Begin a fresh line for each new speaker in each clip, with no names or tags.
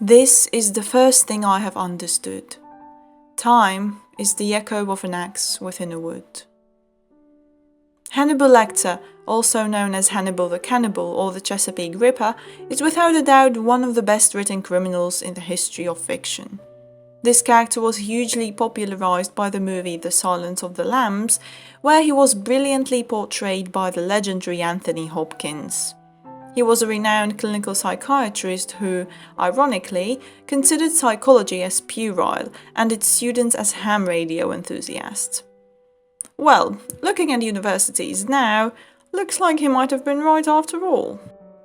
This is the first thing I have understood. Time is the echo of an axe within a wood. Hannibal Lecter, also known as Hannibal the Cannibal or the Chesapeake Ripper, is without a doubt one of the best written criminals in the history of fiction. This character was hugely popularized by the movie The Silence of the Lambs, where he was brilliantly portrayed by the legendary Anthony Hopkins. He was a renowned clinical psychiatrist who, ironically, considered psychology as puerile and its students as ham radio enthusiasts. Well, looking at universities now, looks like he might have been right after all.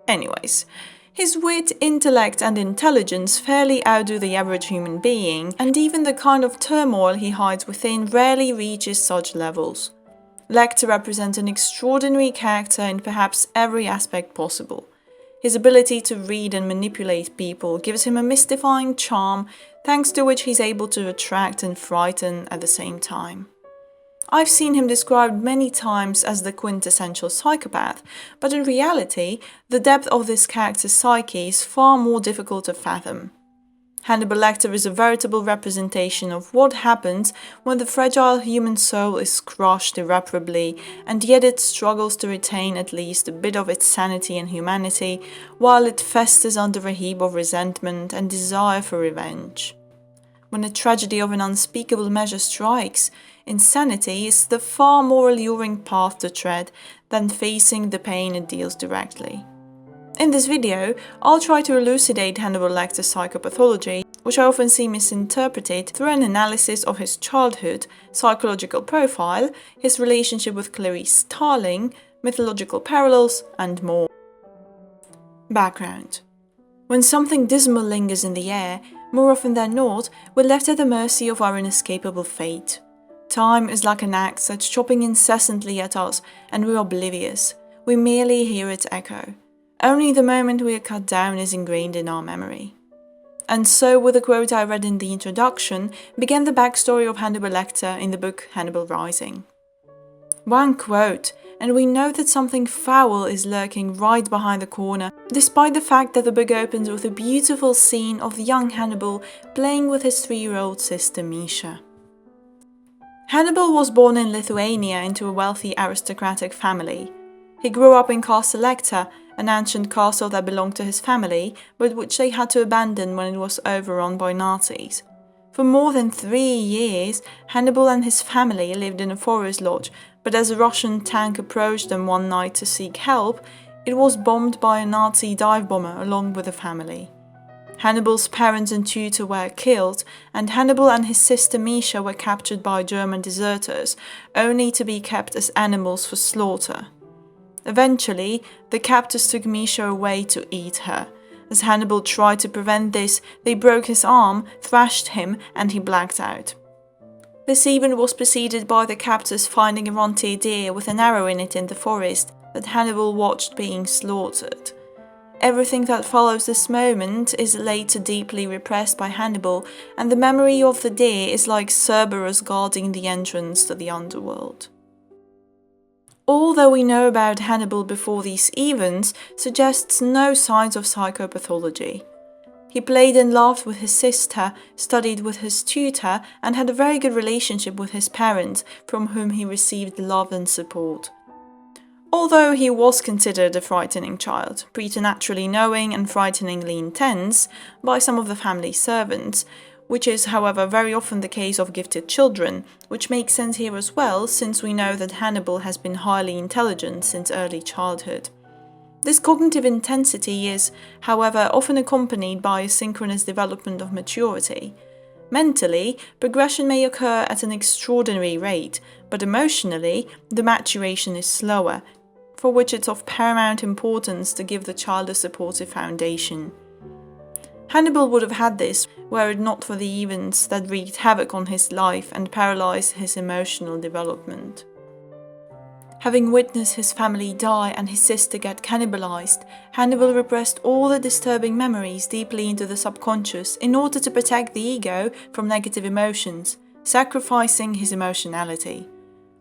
Anyways, his wit, intellect and intelligence fairly outdo the average human being, and even the kind of turmoil he hides within rarely reaches such levels. Lecter represents an extraordinary character in perhaps every aspect possible. His ability to read and manipulate people gives him a mystifying charm, thanks to which he's able to attract and frighten at the same time. I've seen him described many times as the quintessential psychopath, but in reality, the depth of this character's psyche is far more difficult to fathom. Hannibal Lecter is a veritable representation of what happens when the fragile human soul is crushed irreparably, and yet it struggles to retain at least a bit of its sanity and humanity, while it festers under a heap of resentment and desire for revenge. When the tragedy of an unspeakable measure strikes, insanity is the far more alluring path to tread than facing the pain it deals directly. In this video, I'll try to elucidate Hannibal Lecter's psychopathology, which I often see misinterpreted, through an analysis of his childhood, psychological profile, his relationship with Clarice Starling, mythological parallels, and more. Background. When something dismal lingers in the air, more often than not, we're left at the mercy of our inescapable fate. Time is like an axe that's chopping incessantly at us, and we're oblivious. We merely hear its echo. Only the moment we are cut down is ingrained in our memory. And so, with the quote I read in the introduction, began the backstory of Hannibal Lecter in the book Hannibal Rising. One quote, and we know that something foul is lurking right behind the corner, despite the fact that the book opens with a beautiful scene of the young Hannibal playing with his 3-year-old sister Misha. Hannibal was born in Lithuania into a wealthy aristocratic family. He grew up in Castle Lecter, an ancient castle that belonged to his family, but which they had to abandon when it was overrun by Nazis. For more than 3 years, Hannibal and his family lived in a forest lodge, but as a Russian tank approached them one night to seek help, it was bombed by a Nazi dive bomber along with the family. Hannibal's parents and tutor were killed, and Hannibal and his sister Misha were captured by German deserters, only to be kept as animals for slaughter. Eventually, the captors took Misha away to eat her. As Hannibal tried to prevent this, they broke his arm, thrashed him, and he blacked out. This event was preceded by the captors finding a reindeer deer with an arrow in it in the forest that Hannibal watched being slaughtered. Everything that follows this moment is later deeply repressed by Hannibal, and the memory of the deer is like Cerberus guarding the entrance to the underworld. All that we know about Hannibal before these events suggests no signs of psychopathology. He played and laughed with his sister, studied with his tutor, and had a very good relationship with his parents, from whom he received love and support. Although he was considered a frightening child, preternaturally knowing and frighteningly intense, by some of the family servants, which is, however, very often the case of gifted children, which makes sense here as well, since we know that Hannibal has been highly intelligent since early childhood. This cognitive intensity is, however, often accompanied by a synchronous development of maturity. Mentally, progression may occur at an extraordinary rate, but emotionally, the maturation is slower, for which it's of paramount importance to give the child a supportive foundation. Hannibal would have had this were it not for the events that wreaked havoc on his life and paralysed his emotional development. Having witnessed his family die and his sister get cannibalised, Hannibal repressed all the disturbing memories deeply into the subconscious in order to protect the ego from negative emotions, sacrificing his emotionality.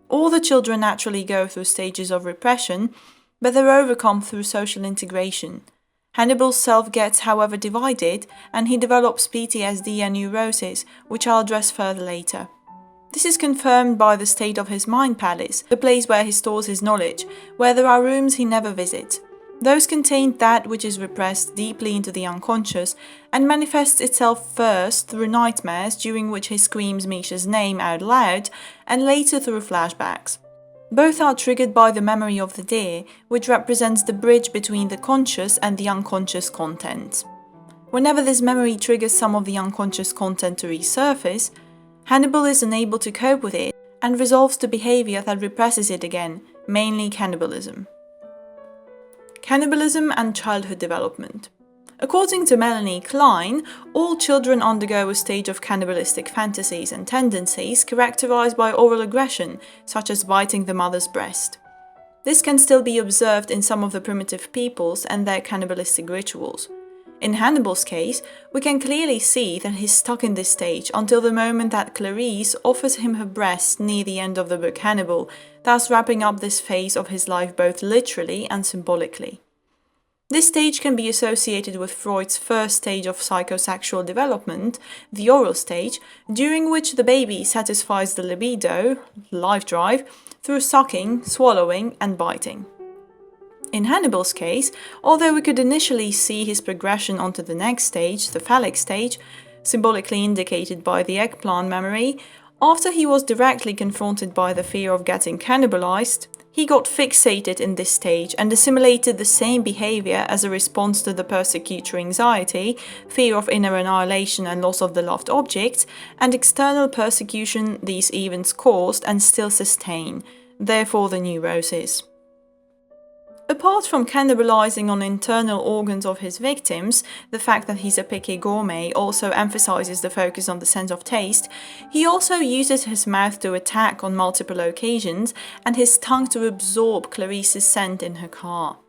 All the children naturally go through stages of repression, but they're overcome through social integration. Hannibal's self gets, however, divided, and he develops PTSD and neurosis, which I'll address further later. This is confirmed by the state of his mind palace, the place where he stores his knowledge, where there are rooms he never visits. Those contain that which is repressed deeply into the unconscious and manifests itself first through nightmares during which he screams Misha's name out loud, and later through flashbacks. Both are triggered by the memory of the deer, which represents the bridge between the conscious and the unconscious content. Whenever this memory triggers some of the unconscious content to resurface, Hannibal is unable to cope with it and resolves to behavior that represses it again, mainly cannibalism. Cannibalism and childhood development. According to Melanie Klein, all children undergo a stage of cannibalistic fantasies and tendencies characterized by oral aggression, such as biting the mother's breast. This can still be observed in some of the primitive peoples and their cannibalistic rituals. In Hannibal's case, we can clearly see that he's stuck in this stage until the moment that Clarice offers him her breast near the end of the book Hannibal, thus wrapping up this phase of his life both literally and symbolically. This stage can be associated with Freud's first stage of psychosexual development, the oral stage, during which the baby satisfies the libido, life drive, through sucking, swallowing, and biting. In Hannibal's case, although we could initially see his progression onto the next stage, the phallic stage, symbolically indicated by the eggplant memory, after he was directly confronted by the fear of getting cannibalized, he got fixated in this stage and assimilated the same behavior as a response to the persecutory anxiety, fear of inner annihilation and loss of the loved object, and external persecution these events caused and still sustain, therefore the neurosis. Apart from cannibalizing on internal organs of his victims, the fact that he's a picky gourmet also emphasizes the focus on the sense of taste, he also uses his mouth to attack on multiple occasions and his tongue to absorb Clarice's scent in her car.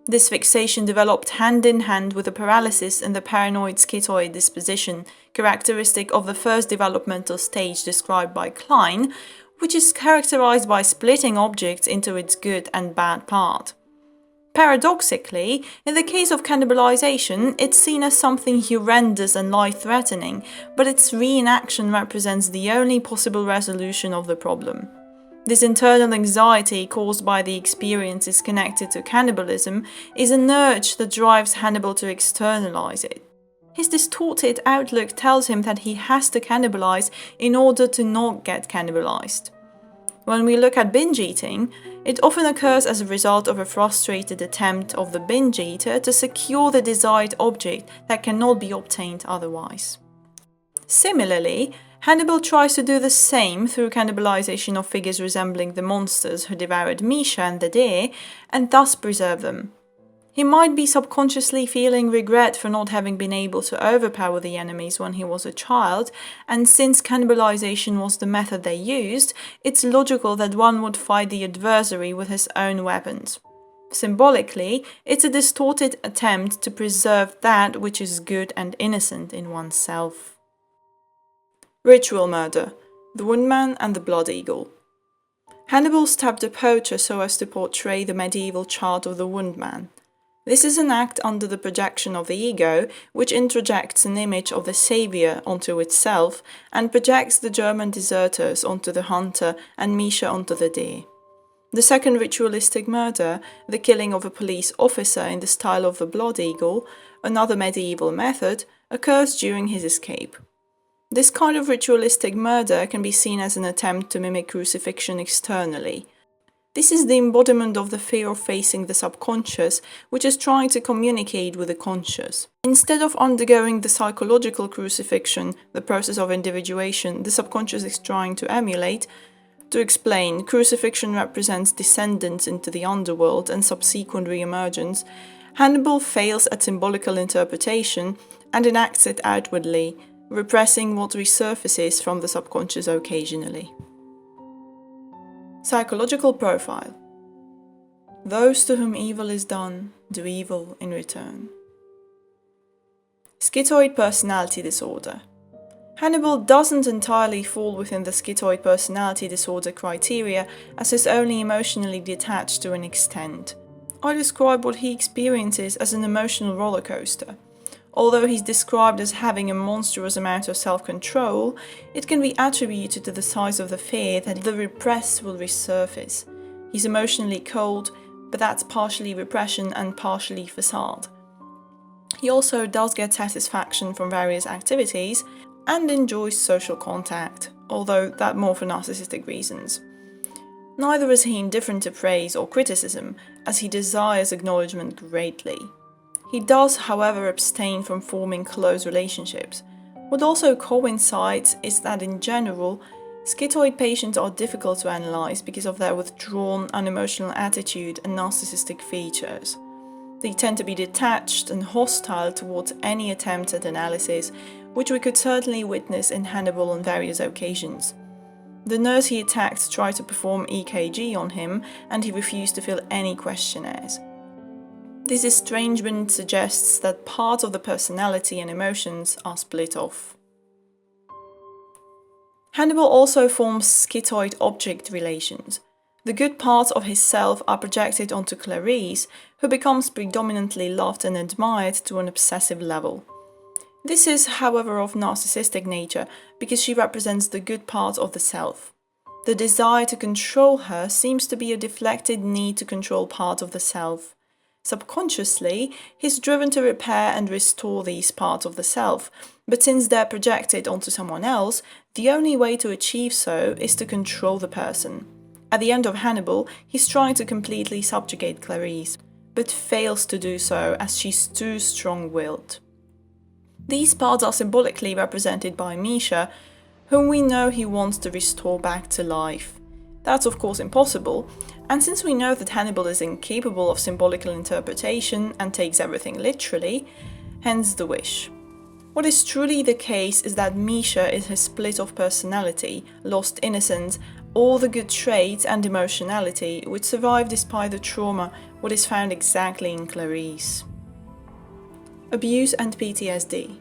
This fixation developed hand in hand with a paralysis in the paranoid schizoid disposition, characteristic of the first developmental stage described by Klein, which is characterized by splitting objects into its good and bad part. Paradoxically, in the case of cannibalization, it's seen as something horrendous and life-threatening, but its reenaction represents the only possible resolution of the problem. This internal anxiety caused by the experiences connected to cannibalism is an urge that drives Hannibal to externalize it. His distorted outlook tells him that he has to cannibalize in order to not get cannibalized. When we look at binge eating, it often occurs as a result of a frustrated attempt of the binge eater to secure the desired object that cannot be obtained otherwise. Similarly, Hannibal tries to do the same through cannibalization of figures resembling the monsters who devoured Misha and the deer, and thus preserve them. He might be subconsciously feeling regret for not having been able to overpower the enemies when he was a child, and since cannibalization was the method they used, it's logical that one would fight the adversary with his own weapons. Symbolically, it's a distorted attempt to preserve that which is good and innocent in oneself. Ritual murder, the Woundman and the Blood Eagle. Hannibal stabbed a poacher so as to portray the medieval chart of the Woundman. This is an act under the projection of the ego, which introjects an image of the savior onto itself and projects the German deserters onto the hunter and Misha onto the deer. The second ritualistic murder, the killing of a police officer in the style of the Blood Eagle, another medieval method, occurs during his escape. This kind of ritualistic murder can be seen as an attempt to mimic crucifixion externally. This is the embodiment of the fear of facing the subconscious, which is trying to communicate with the conscious. Instead of undergoing the psychological crucifixion, the process of individuation the subconscious is trying to emulate, to explain, crucifixion represents descendance into the underworld and subsequent re-emergence. Hannibal fails at symbolical interpretation and enacts it outwardly, repressing what resurfaces from the subconscious occasionally. Psychological profile. Those to whom evil is done do evil in return. Schizoid personality disorder. Hannibal doesn't entirely fall within the schizoid personality disorder criteria, as he's only emotionally detached to an extent. I describe what he experiences as an emotional roller coaster. Although he's described as having a monstrous amount of self-control, it can be attributed to the size of the fear that the repressed will resurface. He's emotionally cold, but that's partially repression and partially facade. He also does get satisfaction from various activities and enjoys social contact, although that more for narcissistic reasons. Neither is he indifferent to praise or criticism, as he desires acknowledgement greatly. He does, however, abstain from forming close relationships. What also coincides is that in general, schizoid patients are difficult to analyse because of their withdrawn, unemotional attitude and narcissistic features. They tend to be detached and hostile towards any attempt at analysis, which we could certainly witness in Hannibal on various occasions. The nurse he attacked tried to perform EKG on him, and he refused to fill any questionnaires. This estrangement suggests that parts of the personality and emotions are split off. Hannibal also forms schizoid object relations. The good parts of his self are projected onto Clarice, who becomes predominantly loved and admired to an obsessive level. This is, however, of narcissistic nature because she represents the good part of the self. The desire to control her seems to be a deflected need to control part of the self. Subconsciously, he's driven to repair and restore these parts of the self, but since they're projected onto someone else, the only way to achieve so is to control the person. At the end of Hannibal, he's trying to completely subjugate Clarice, but fails to do so as she's too strong-willed. These parts are symbolically represented by Misha, whom we know he wants to restore back to life. That's of course impossible, and since we know that Hannibal is incapable of symbolical interpretation and takes everything literally, hence the wish. What is truly the case is that Misha is his split-off personality, lost innocence, all the good traits and emotionality which survive despite the trauma, what is found exactly in Clarice. Abuse and PTSD.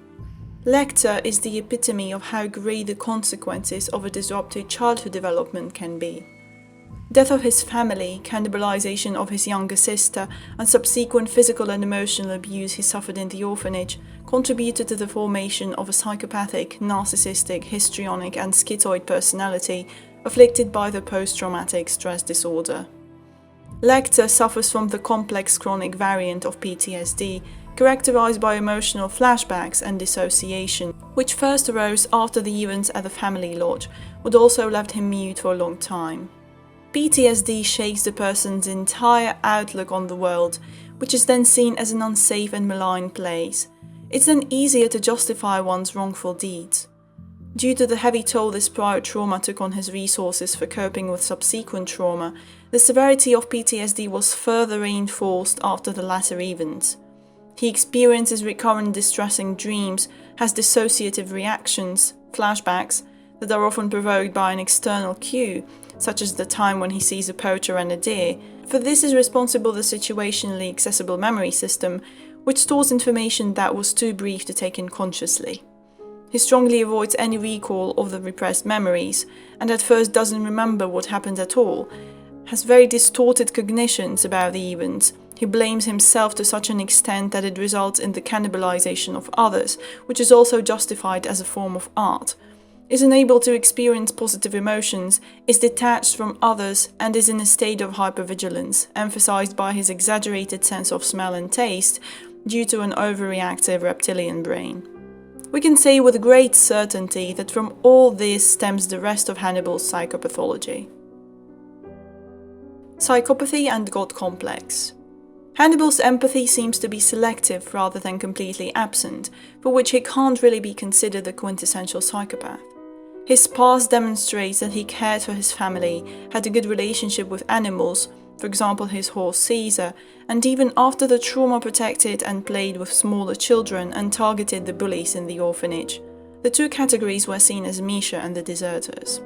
Lecter is the epitome of how great the consequences of a disrupted childhood development can be. Death of his family, cannibalization of his younger sister, and subsequent physical and emotional abuse he suffered in the orphanage contributed to the formation of a psychopathic, narcissistic, histrionic, and schizoid personality afflicted by the post-traumatic stress disorder. Lecter suffers from the complex chronic variant of PTSD, characterized by emotional flashbacks and dissociation, which first arose after the events at the family lodge, but also left him mute for a long time. PTSD shakes the person's entire outlook on the world, which is then seen as an unsafe and malign place. It's then easier to justify one's wrongful deeds. Due to the heavy toll this prior trauma took on his resources for coping with subsequent trauma, the severity of PTSD was further reinforced after the latter events. He experiences recurrent distressing dreams, has dissociative reactions, flashbacks, that are often provoked by an external cue, such as the time when he sees a poacher and a deer. For this is responsible the situationally accessible memory system, which stores information that was too brief to take in consciously. He strongly avoids any recall of the repressed memories, and at first doesn't remember what happened at all, has very distorted cognitions about the events. He blames himself to such an extent that it results in the cannibalization of others, which is also justified as a form of art. Is unable to experience positive emotions, is detached from others, and is in a state of hypervigilance, emphasized by his exaggerated sense of smell and taste due to an overreactive reptilian brain. We can say with great certainty that from all this stems the rest of Hannibal's psychopathology. Psychopathy and God complex. Hannibal's empathy seems to be selective rather than completely absent, for which he can't really be considered the quintessential psychopath. His past demonstrates that he cared for his family, had a good relationship with animals, for example his horse Caesar, and even after the trauma protected and played with smaller children and targeted the bullies in the orphanage. The two categories were seen as Misha and the deserters.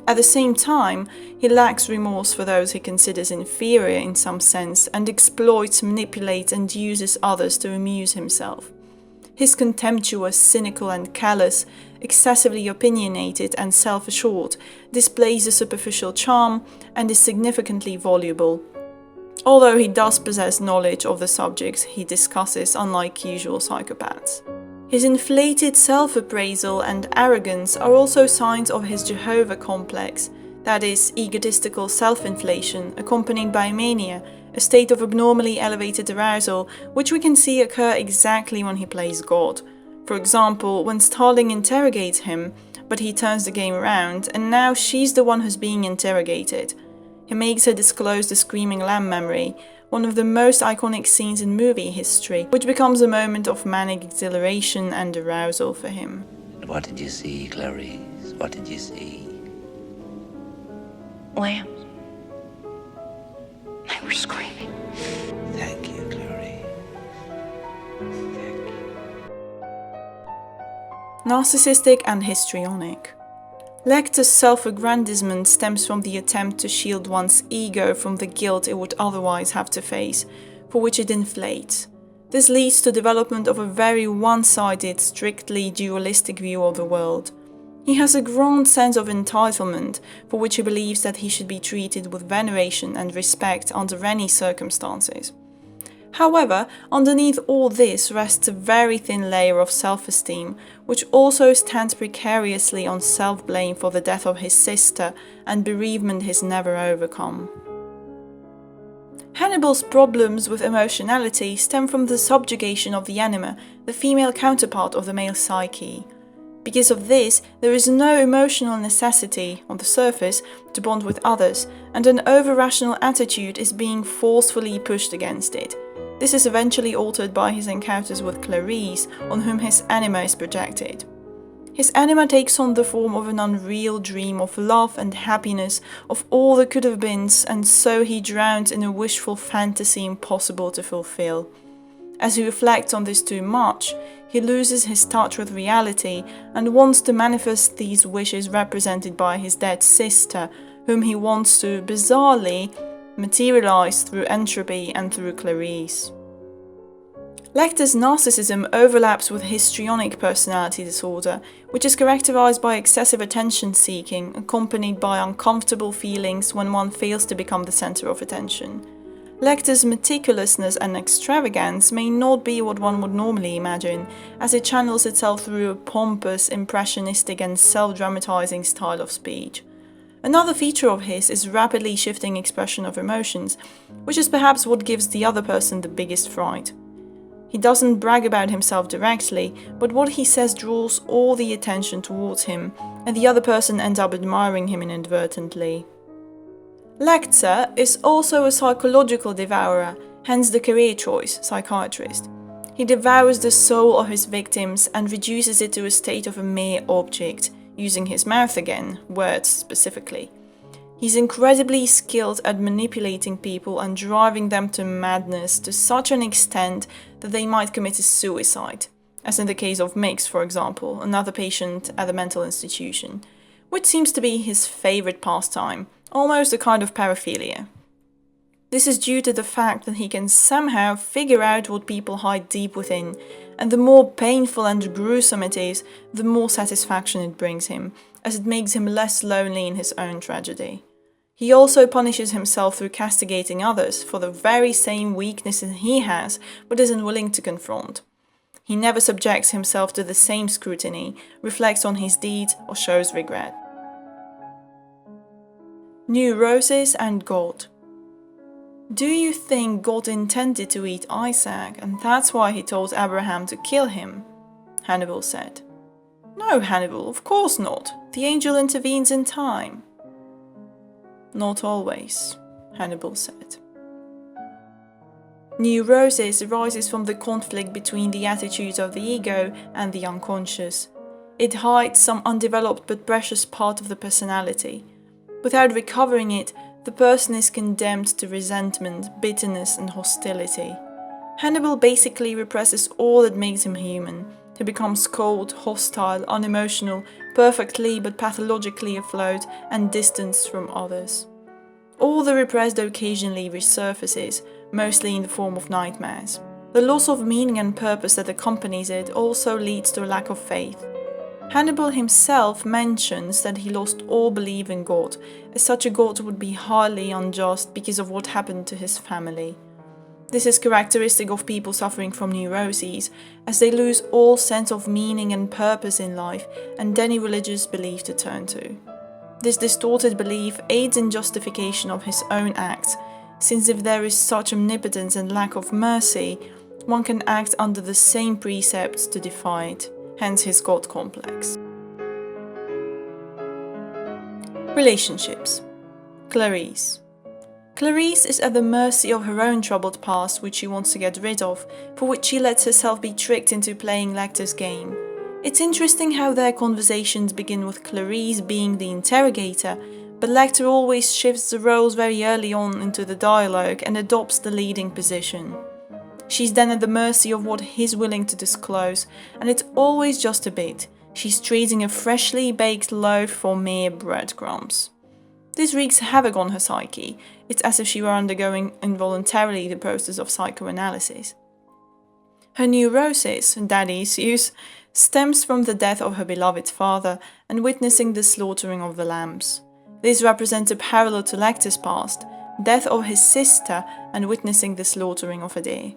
At the same time, he lacks remorse for those he considers inferior in some sense and exploits, manipulates and uses others to amuse himself. His contemptuous, cynical and callous, excessively opinionated and self-assured, displays a superficial charm and is significantly voluble. although he does possess knowledge of the subjects he discusses, unlike usual psychopaths. His inflated self-appraisal and arrogance are also signs of his Jehovah complex, that is, egotistical self-inflation accompanied by mania, a state of abnormally elevated arousal, which we can see occur exactly when he plays God. For example, when Starling interrogates him, but he turns the game around, and now she's the one who's being interrogated. He makes her disclose the screaming lamb memory, one of the most iconic scenes in movie history, which becomes a moment of manic exhilaration and arousal for him.
What did you see, Clarice? What did you see?
Lambs. They were screaming.
Thank you, Clarice. Thank you.
Narcissistic and histrionic. Lecter's self-aggrandizement stems from the attempt to shield one's ego from the guilt it would otherwise have to face, for which it inflates. This leads to development of a very one-sided, strictly dualistic view of the world. He has a grand sense of entitlement, for which he believes that he should be treated with veneration and respect under any circumstances. However, underneath all this rests a very thin layer of self-esteem, which also stands precariously on self-blame for the death of his sister and bereavement he's never overcome. Hannibal's problems with emotionality stem from the subjugation of the anima, the female counterpart of the male psyche. Because of this, there is no emotional necessity, on the surface, to bond with others, and an over-rational attitude is being forcefully pushed against it. This is eventually altered by his encounters with Clarice, on whom his anima is projected. His anima takes on the form of an unreal dream of love and happiness, of all that could have been, and so he drowns in a wishful fantasy impossible to fulfill. As he reflects on this too much, he loses his touch with reality and wants to manifest these wishes represented by his dead sister, whom he wants to, bizarrely, materialize through entropy and through Clarice. Lecter's narcissism overlaps with histrionic personality disorder, which is characterized by excessive attention-seeking, accompanied by uncomfortable feelings when one fails to become the center of attention. Lecter's meticulousness and extravagance may not be what one would normally imagine, as it channels itself through a pompous, impressionistic and self-dramatizing style of speech. Another feature of his is rapidly shifting expression of emotions, which is perhaps what gives the other person the biggest fright. He doesn't brag about himself directly, but what he says draws all the attention towards him, and the other person ends up admiring him inadvertently. Lecter is also a psychological devourer, hence the career choice, psychiatrist. He devours the soul of his victims and reduces it to a state of a mere object, using his mouth again, words specifically. He's incredibly skilled at manipulating people and driving them to madness to such an extent that they might commit suicide, as in the case of Mix, for example, another patient at a mental institution, which seems to be his favorite pastime, almost a kind of paraphilia. This is due to the fact that he can somehow figure out what people hide deep within, and the more painful and gruesome it is, the more satisfaction it brings him, as it makes him less lonely in his own tragedy. He also punishes himself through castigating others for the very same weaknesses he has, but isn't willing to confront. He never subjects himself to the same scrutiny, reflects on his deeds, or shows regret. Neurosis and God. Do you think God intended to eat Isaac, and that's why he told Abraham to kill him? Hannibal said. No, Hannibal, of course not. The angel intervenes in time. Not always, Hannibal said. Neurosis arises from the conflict between the attitudes of the ego and the unconscious. It hides some undeveloped but precious part of the personality. Without recovering it, the person is condemned to resentment, bitterness, and hostility. Hannibal basically represses all that makes him human. He becomes cold, hostile, unemotional, perfectly but pathologically afloat, and distanced from others. All the repressed occasionally resurfaces, mostly in the form of nightmares. The loss of meaning and purpose that accompanies it also leads to a lack of faith. Hannibal himself mentions that he lost all belief in God, as such a God would be highly unjust because of what happened to his family. This is characteristic of people suffering from neuroses, as they lose all sense of meaning and purpose in life and any religious belief to turn to. This distorted belief aids in justification of his own acts, since if there is such omnipotence and lack of mercy, one can act under the same precepts to defy it, hence his God complex. Relationships. Clarice. Clarice is at the mercy of her own troubled past, which she wants to get rid of, for which she lets herself be tricked into playing Lecter's game. It's interesting how their conversations begin with Clarice being the interrogator, but Lecter always shifts the roles very early on into the dialogue and adopts the leading position. She's then at the mercy of what he's willing to disclose, and it's always just a bit. She's treating a freshly baked loaf for mere breadcrumbs. This wreaks havoc on her psyche. It's as if she were undergoing involuntarily the process of psychoanalysis. Her neurosis, daddy issues, stems from the death of her beloved father and witnessing the slaughtering of the lambs. This represents a parallel to Lecter's past, death of his sister and witnessing the slaughtering of a deer.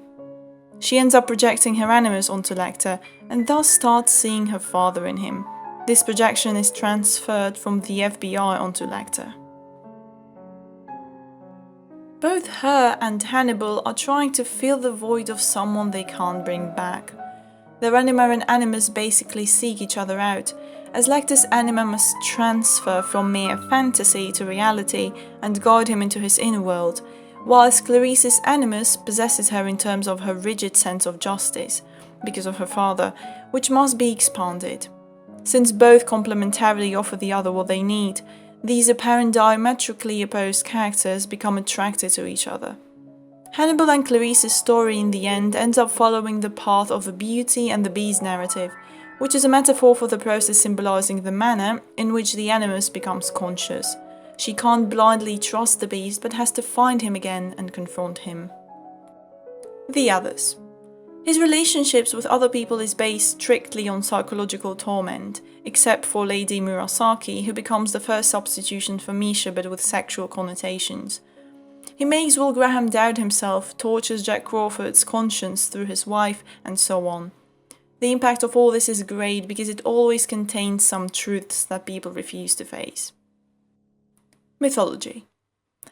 She ends up projecting her animus onto Lecter and thus starts seeing her father in him. This projection is transferred from the FBI onto Lecter. Both her and Hannibal are trying to fill the void of someone they can't bring back. Their anima and animus basically seek each other out, as Lecter's anima must transfer from mere fantasy to reality and guide him into his inner world, whilst Clarice's animus possesses her in terms of her rigid sense of justice, because of her father, which must be expanded. Since both complementarily offer the other what they need, these apparent diametrically opposed characters become attracted to each other. Hannibal and Clarice's story in the end ends up following the path of the Beauty and the Beast narrative, which is a metaphor for the process symbolizing the manner in which the animus becomes conscious. She can't blindly trust the beast but has to find him again and confront him. The others. His relationships with other people is based strictly on psychological torment, except for Lady Murasaki, who becomes the first substitution for Misha but with sexual connotations. He makes Will Graham doubt himself, tortures Jack Crawford's conscience through his wife, and so on. The impact of all this is great because it always contains some truths that people refuse to face. Mythology.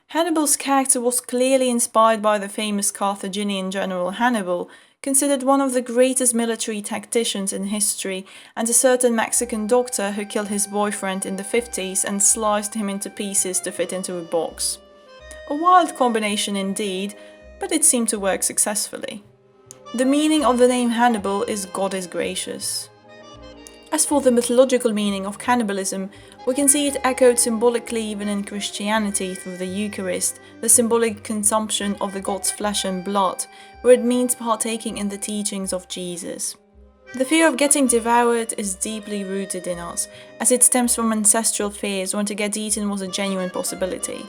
Hannibal's character was clearly inspired by the famous Carthaginian general Hannibal, considered one of the greatest military tacticians in history, and a certain Mexican doctor who killed his boyfriend in the 50s and sliced him into pieces to fit into a box. A wild combination indeed, but it seemed to work successfully. The meaning of the name Hannibal is God is gracious. As for the mythological meaning of cannibalism, we can see it echoed symbolically even in Christianity through the Eucharist, the symbolic consumption of the God's flesh and blood, where it means partaking in the teachings of Jesus. The fear of getting devoured is deeply rooted in us, as it stems from ancestral fears when to get eaten was a genuine possibility.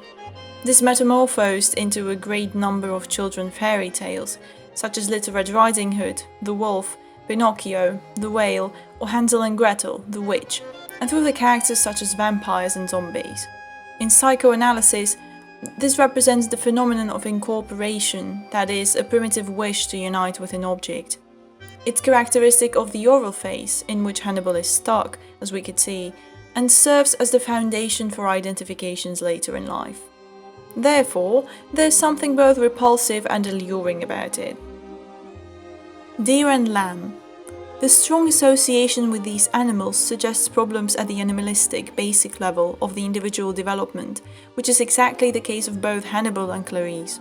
This metamorphosed into a great number of children's fairy tales, such as Little Red Riding Hood, the wolf, Pinocchio, the whale, or Hansel and Gretel, the witch, and through the characters such as vampires and zombies. In psychoanalysis, this represents the phenomenon of incorporation, that is, a primitive wish to unite with an object. It's characteristic of the oral phase, in which Hannibal is stuck, as we could see, and serves as the foundation for identifications later in life. Therefore, there's something both repulsive and alluring about it. Deer and lamb. The strong association with these animals suggests problems at the animalistic, basic level of the individual development, which is exactly the case of both Hannibal and Clarice.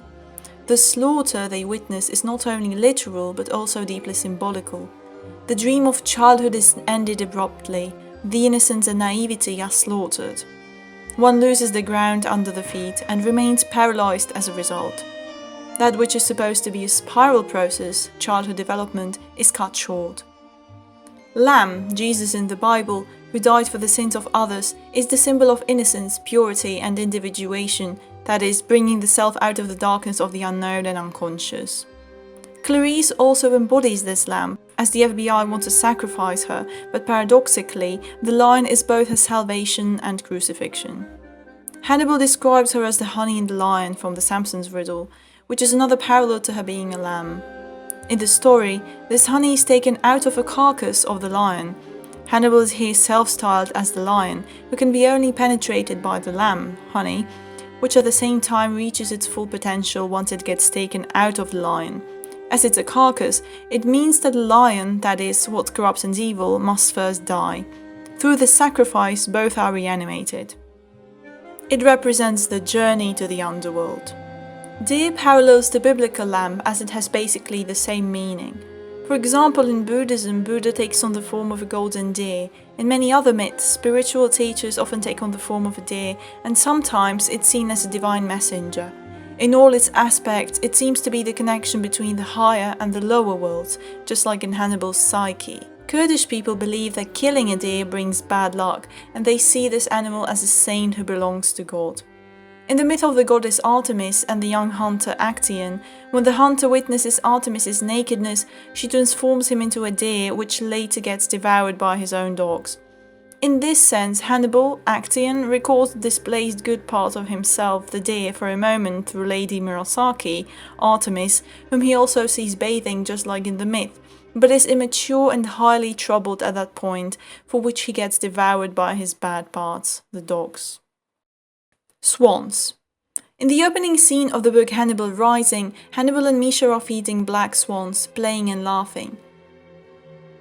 The slaughter they witness is not only literal but also deeply symbolical. The dream of childhood is ended abruptly, the innocence and naivety are slaughtered. One loses the ground under the feet and remains paralyzed as a result. That which is supposed to be a spiral process, childhood development, is cut short. Lamb, Jesus in the Bible, who died for the sins of others, is the symbol of innocence, purity and individuation, that is, bringing the self out of the darkness of the unknown and unconscious. Clarice also embodies this lamb, as the FBI wants to sacrifice her, but paradoxically, the lion is both her salvation and crucifixion. Hannibal describes her as the honey in the lion from the Samson's riddle, which is another parallel to her being a lamb. In the story, this honey is taken out of a carcass of the lion. Hannibal is here self-styled as the lion, who can be only penetrated by the lamb, honey, which at the same time reaches its full potential once it gets taken out of the lion. As it's a carcass, it means that the lion, that is, what corrupts and evil, must first die. Through the sacrifice, both are reanimated. It represents the journey to the underworld. Deer parallels the biblical lamb as it has basically the same meaning. For example, in Buddhism, Buddha takes on the form of a golden deer. In many other myths, spiritual teachers often take on the form of a deer, and sometimes it's seen as a divine messenger. In all its aspects, it seems to be the connection between the higher and the lower worlds, just like in Hannibal's psyche. Kurdish people believe that killing a deer brings bad luck, and they see this animal as a saint who belongs to God. In the myth of the goddess Artemis and the young hunter Actaeon, when the hunter witnesses Artemis's nakedness, she transforms him into a deer, which later gets devoured by his own dogs. In this sense, Hannibal, Actaeon, recalls the displaced good part of himself, the deer, for a moment through Lady Murasaki, Artemis, whom he also sees bathing just like in the myth, but is immature and highly troubled at that point, for which he gets devoured by his bad parts, the dogs. Swans. In the opening scene of the book Hannibal Rising, Hannibal and Misha are feeding black swans, playing and laughing.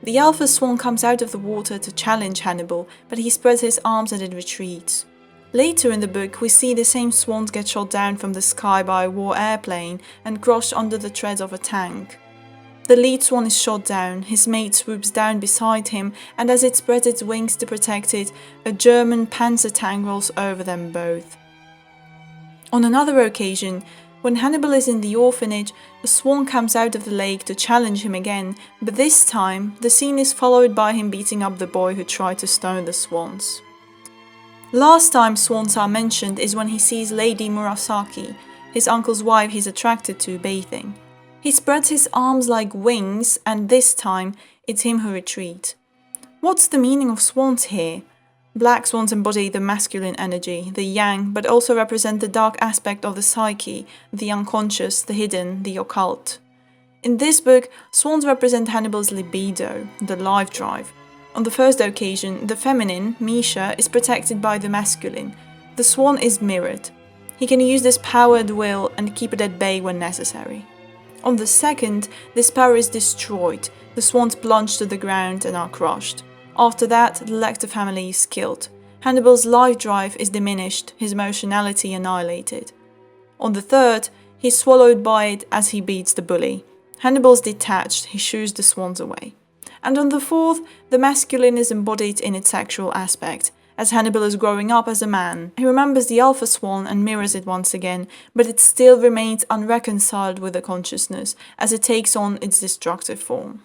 The alpha swan comes out of the water to challenge Hannibal, but he spreads his arms and it retreats. Later in the book, we see the same swans get shot down from the sky by a war airplane and crushed under the treads of a tank. The lead swan is shot down, his mate swoops down beside him, and as it spreads its wings to protect it, a German panzer tank rolls over them both. On another occasion, when Hannibal is in the orphanage, a swan comes out of the lake to challenge him again, but this time, the scene is followed by him beating up the boy who tried to stone the swans. Last time swans are mentioned is when he sees Lady Murasaki, his uncle's wife he's attracted to, bathing. He spreads his arms like wings, and this time, it's him who retreats. What's the meaning of swans here? Black swans embody the masculine energy, the yang, but also represent the dark aspect of the psyche, the unconscious, the hidden, the occult. In this book, swans represent Hannibal's libido, the life drive. On the first occasion, the feminine, Misha, is protected by the masculine. The swan is mirrored. He can use this power at will and keep it at bay when necessary. On the second, this power is destroyed. The swans plunge to the ground and are crushed. After that, the Lecter family is killed. Hannibal's life drive is diminished, his emotionality annihilated. On the third, he's swallowed by it as he beats the bully. Hannibal's detached, he shoos the swans away. And on the fourth, the masculine is embodied in its sexual aspect. As Hannibal is growing up as a man, he remembers the alpha swan and mirrors it once again, but it still remains unreconciled with the consciousness, as it takes on its destructive form.